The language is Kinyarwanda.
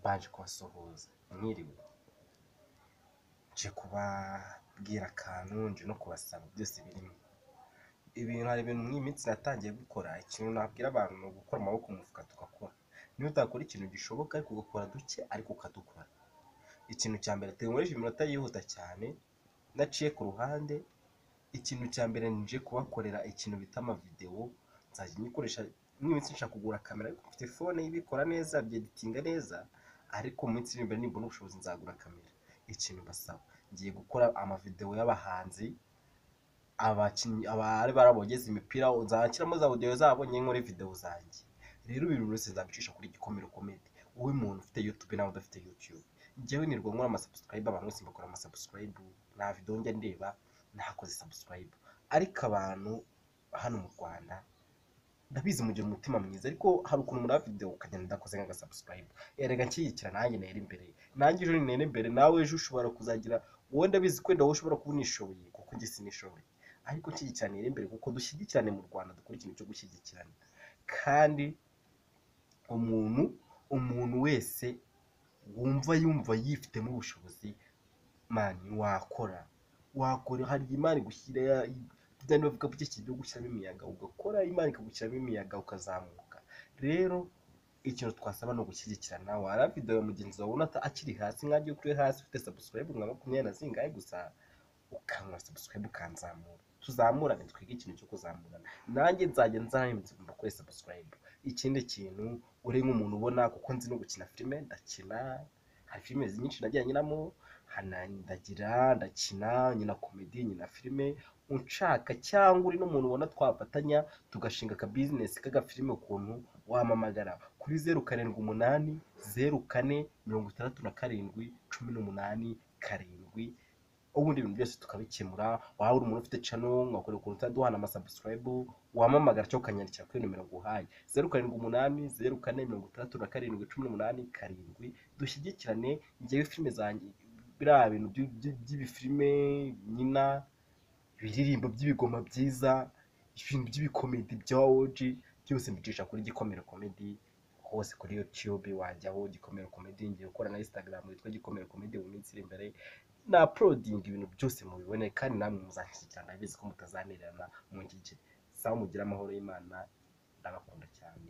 baje kubasuhuza mwiriwe, nje kubabwira akantu, nje no kubasaba byose birimo ibintu. Hari ibintu mw'iyi minsi natangiye gukora. Ikintu nabwira abantu ni ugukora amaboko mu mufuka tugakora. Niyo utakora ikintu gishoboka ariko ugakora duke ariko ukadukora. Ikintu cya mbere tunkoresha iminota yihuta cyane naciye ku ruhande. Ikintu cya mbere nje kubakorera ikintu bita amavideo. Nzajya nyikoresha mw'iyi minsi nshaka kugura kamera ariko mfite phone ibikora neza, byeditinga neza, ariko mu minsi iri imbere nimbona ubushobozi nzagura kamera. Ikintu basaba, ngiye gukora amavideo y'abahanzi, abakinnyi, abari barabogeze imipira, nzakiramo za audio zabo nye nkore video zanjye. Rero ibintu byose nzabicisha kuri gikomero comedy. Wowe muntu ufite YouTube nawe udafite YouTube, njyewe nirwa nkora ama-subscribe, abantu bose mbakora ama-subscribe, nta video njya ndeba ntakoze subscribe. Ariko abantu hano mu Rwanda ndabizi mugira umutima mwiza, ariko hari ukuntu muri video ukagenda ndakoze nka subscribe. Erega nshyigikira nanjye nera imbere, nanjye ejo nera imbere, nawe ejo ushobora kuzagira, wowe ndabizi ko wowe ushobora kuba unishoboye kuko njye sinishoboye, ariko nshyigikira nera imbere kuko dushyigikirane mu Rwanda, dukora ikintu cyo gushyigikirana. Kandi umuntu wese wumva yumva yifitemo ubushobozi, mani wakora. Hari Imana igushyira byane bavuga ko iki cyo gushyiramo imiyaga, ugakora Imana ikagushyiramo imiyaga ukazamuka. Rero ikintu twasaba no gushyigikirana. Wara video ya mugenzi wawe unata akiri hasi, nkagiye kuri hasi ufite subscribe nka 20 na zingahe gusa, ukanwa subscribe ukanzamura, tuzamurane twige ikintu cyo kuzamurana. Nanjye nzajya nzahembye mbakore subscribe. Ikindi kintu, uri nk'umuntu ubona kuko nzi no gukina filime, ndakina. Hari filime nyinshi nagiye nyinamo, ndakina, nyina comedy, nyina filime. Unshaka cyangwa uri n'umuntu ubona twafatanya tugashinga ka business kaga filime, ukuntu wamamagara kuri 0788 04 67 18 ubundi ibintu byose tukabikemura. Waba uri umuntu ufite channel ngakora ukuntu utaduhana ama-subscribe, wamamagara cyo kanyandikira kuri nimero guhaye 0788 04 67 18 dushyigikirane. Ngiye filime zanjye biriya bintu by'ibifilime nyina, ibiririmbo by'ibigoma byiza, ibintu by'ibikomedi bya OG byose mbicisha kuri gikomero comedy. Hose kuri YouTube wajyaho gikomero comedy. Ngiye gukora na Instagram yitwa gikomero comedy mu minsi iri imbere, na uploading ibintu byose mubibone, kandi namwe muzashyigikirana. Ndabizi ko mutazanererana mu ngike. Sawa, mugira amahoro y'Imana, ndabakunda cyane.